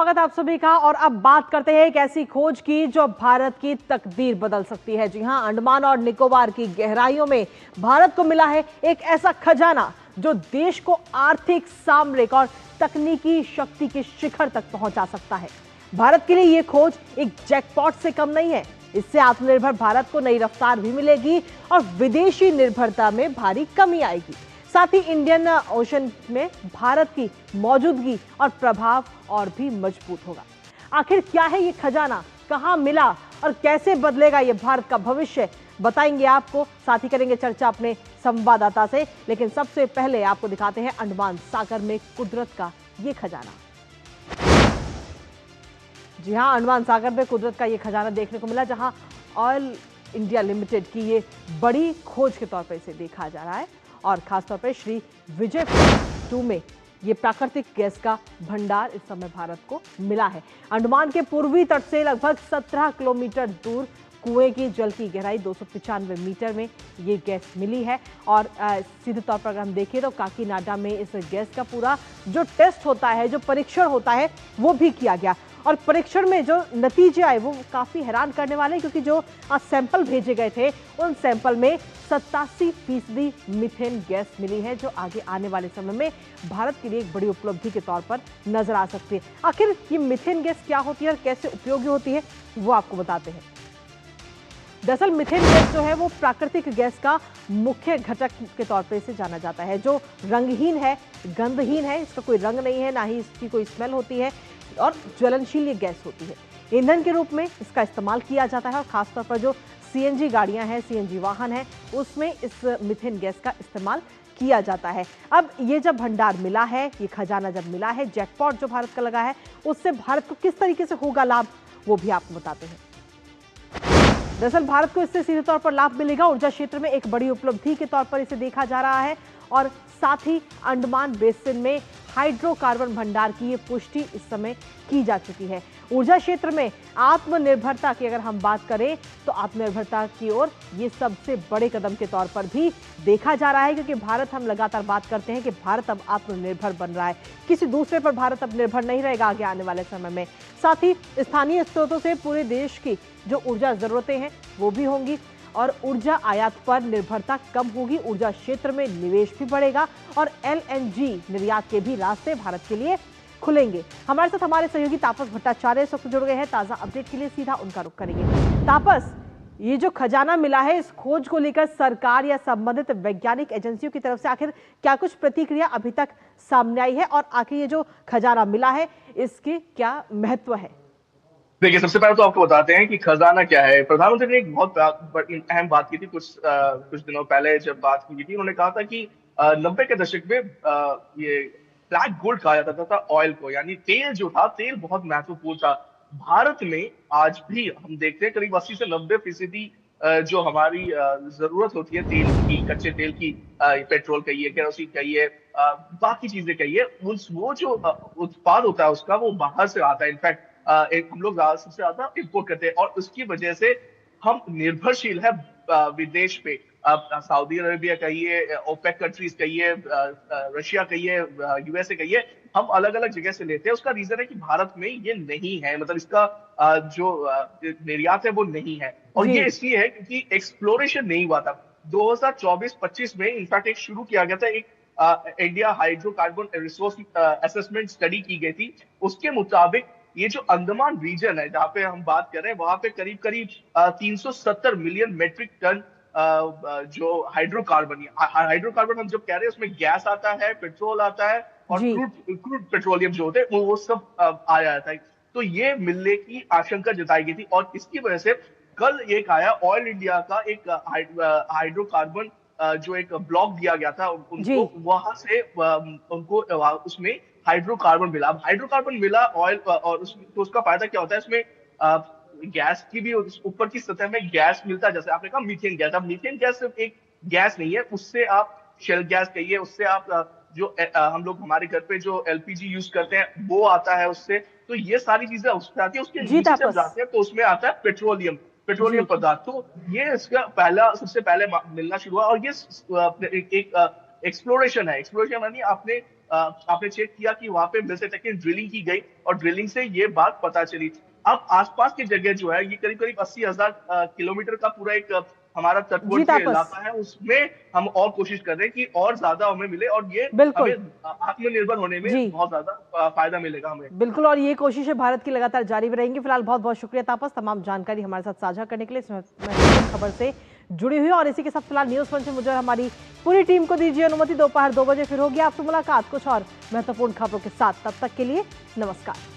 स्वागत है आप सभी का। और अब बात करते हैं एक ऐसी खोज की जो भारत की तकदीर बदल सकती है। जी हां, अंडमान और निकोबार की गहराइयों में भारत को मिला है एक ऐसा खजाना जो देश को आर्थिक, सामरिक और तकनीकी शक्ति के शिखर तक पहुंचा सकता है। भारत के लिए यह खोज एक जैकपॉट से कम नहीं है। इससे आत्मनिर्भर भारत को नई रफ्तार भी मिलेगी और विदेशी निर्भरता में भारी कमी आएगी। साथ ही इंडियन ओशन में भारत की मौजूदगी और प्रभाव और भी मजबूत होगा। आखिर क्या है ये खजाना, कहां मिला और कैसे बदलेगा ये भारत का भविष्य, बताएंगे आपको। साथ ही करेंगे चर्चा अपने संवाददाता से। लेकिन सबसे पहले आपको दिखाते हैं अंडमान सागर में कुदरत का ये खजाना। जी हां, अंडमान सागर में कुदरत का ये खजाना देखने को मिला, जहां ऑयल इंडिया लिमिटेड की ये बड़ी खोज के तौर पर इसे देखा जा रहा है। और खासतौर पर श्री विजय 2 में ये प्राकृतिक गैस का भंडार इस समय भारत को मिला है। अंडमान के पूर्वी तट से लगभग 17 किलोमीटर दूर कुएं की जल की गहराई 295 मीटर में ये गैस मिली है। और सीधे तौर पर अगर हम देखें तो काकीनाडा में इस गैस का पूरा जो टेस्ट होता है, जो परीक्षण होता है, वो भी किया गया। और परीक्षण में जो नतीजे आए वो काफ़ी हैरान करने वाले, क्योंकि जो सैंपल भेजे गए थे उन सैंपल में 87% मीथेन गैस मिली है, जो आगे आने वाले समय में भारत के लिए एक बड़ी उपलब्धि के तौर पर नजर आ सकती है। आखिर ये मीथेन गैस क्या होती है और कैसे उपयोगी होती है, वो आपको बताते हैं। दरअसल मीथेन गैस जो है वो प्राकृतिक गैस का मुख्य घटक के तौर पर इसे जाना जाता है, जो रंगहीन है, गंधहीन है, इसका कोई रंग नहीं है, ना ही इसकी कोई स्मेल होती है और ज्वलनशील ये गैस होती है। ईंधन के रूप में इसका इस्तेमाल किया जाता है और खासतौर पर जो सीएनजी गाड़ियां हैं, सीएनजी वाहन हैं, उसमें इस मीथेन गैस का इस्तेमाल किया जाता है। अब ये जब भंडार मिला है, ये खजाना जब मिला है, जैकपॉट जो भारत का लगा है, उससे भारत को किस तरीके से होगा लाभ, वो भी आपको बताते हैं। दरअसल भारत को इससे सीधे तौर पर लाभ मिलेगा। ऊर्जा क्षेत्र में एक बड़ी उपलब्धि के तौर पर इसे देखा जा रहा है और साथ ही अंडमान बेसिन में हाइड्रोकार्बन भंडार की ये पुष्टि इस समय की जा चुकी है। ऊर्जा क्षेत्र में आत्मनिर्भरता की अगर हम बात करें तो आत्मनिर्भरता की ओर ये सबसे बड़े कदम के तौर पर भी देखा जा रहा है, क्योंकि भारत, हम लगातार बात करते हैं कि भारत अब आत्मनिर्भर बन रहा है। किसी दूसरे पर भारत अब निर्भर नहीं रहेगा आगे आने वाले समय में। साथ ही स्थानीय स्रोतों से पूरे देश की जो ऊर्जा जरूरतें हैं वो भी होंगी और ऊर्जा आयात पर निर्भरता कम होगी। ऊर्जा क्षेत्र में निवेश भी बढ़ेगा और एलएनजी निर्यात के भी रास्ते भारत के लिए खुलेंगे। हमारे साथ हमारे सहयोगी तापस भट्टाचार्य इस वक्त जुड़ गए हैं। ताजा अपडेट के लिए सीधा उनका रुख करेंगे। तापस, ये जो खजाना मिला है, इस खोज को लेकर सरकार या संबंधित वैज्ञानिक एजेंसियों की तरफ से आखिर क्या कुछ प्रतिक्रिया अभी तक सामने आई है और आखिर ये जो खजाना मिला है इसके क्या महत्व है? देखिए, सबसे पहले तो आपको बताते हैं कि खजाना क्या है। प्रधानमंत्री ने एक बहुत अहम बात की थी कुछ दिनों पहले। जब बात की थी, उन्होंने कहा था कि 90 के दशक में ये ब्लैक गोल्ड कहा जाता था ऑयल को, यानी तेल जो था, तेल बहुत महत्वपूर्ण था। भारत में आज भी हम देखते हैं करीब 80 से 90% जो हमारी जरूरत होती है तेल की, कच्चे तेल की, पेट्रोल कहिए, केरोसिन कहिए, बाकी चीजें कहिए, वो जो उत्पाद होता है उसका, वो बाहर से आता है। इनफैक्ट हम लोग सबसे ज्यादा इम्पोर्ट करते हैं और उसकी वजह से हम निर्भरशील है विदेश पे। सऊदी अरेबिया कहिए, ओपेक कंट्रीज कहिए, रशिया कहिए, यूएसए कहिए, हम अलग अलग जगह से लेते हैं। उसका रीजन है कि भारत में ये नहीं है, मतलब इसका जो निर्यात है वो नहीं है। और ये इसलिए है क्योंकि एक्सप्लोरेशन नहीं हुआ था। 2024-25 में इनफैक्ट एक शुरू किया गया था, एक India hydrocarbon resource assessment study की गई थी। उसके मुताबिक ये जो अंडमान रीजन है जहां पे हम बात कर रहे हैं, वहां पे करीब करीब 370 मिलियन मेट्रिक टन जो हाइड्रोकार्बन हम जब कह रहे हैं, उसमें गैस आता है, पेट्रोल आता है और क्रूड पेट्रोलियम जो होते हैं वो सब आ जाता है। तो ये मिलने की आशंका जताई गई थी और इसकी वजह से कल एक आया ऑयल इंडिया का एक हाइड्रोकार्बन जो एक ब्लॉक दिया गया था उनको, वहां से उनको उसमें हाइड्रोकार्बन मिला। अब हाइड्रोकार्बन मिला ऑयल और तो उसका फायदा क्या होता है, इसमें गैस की भी ऊपर की सतह में गैस मिलता है, जैसे आपने कहा मीथेन गैस। अब मीथेन गैस सिर्फ एक गैस नहीं है, उससे आप शेल गैस कहिए, उससे आप जो हम लोग हमारे घर पे जो एलपीजी यूज करते हैं वो आता है उससे। तो ये सारी चीजें उससे आती है। उसके नीचे जब जाते हैं तो उसमें आता है पेट्रोलियम पदार्थ। तो ये इसका सबसे पहले मिलना शुरू हुआ और ये एक एक्सप्लोरेशन है। एक्सप्लोरेशन यानी आपने आपने चेक किया कि वहां पे मिल सकता है कि ड्रिलिंग की गई और ड्रिलिंग से ये बात पता चली। अब आसपास की जगह जो है ये करीब करीब 80,000 किलोमीटर का पूरा एक हमारा जी तटवर्ती तापस, इलाका है, उसमें हम और कोशिश कर रहे हैं कि और ज्यादा हमें मिले और ये हमें बिल्कुल। आत्मनिर्भर होने में जी बहुत ज्यादा फायदा मिलेगा हमें। बिल्कुल, और ये कोशिशें भारत की लगातार जारी भी रहेंगी। फिलहाल बहुत बहुत शुक्रिया तापस, तमाम जानकारी हमारे साथ साझा करने के लिए, इस महत्वपूर्ण खबर से जुड़ी हुई। और इसी के साथ फिलहाल न्यूज़ पंच में मुझे और हमारी पूरी टीम को दीजिए अनुमति। दोपहर 2 बजे फिर होगी आपसे मुलाकात कुछ और महत्वपूर्ण खबरों के साथ। तब तक के लिए नमस्कार।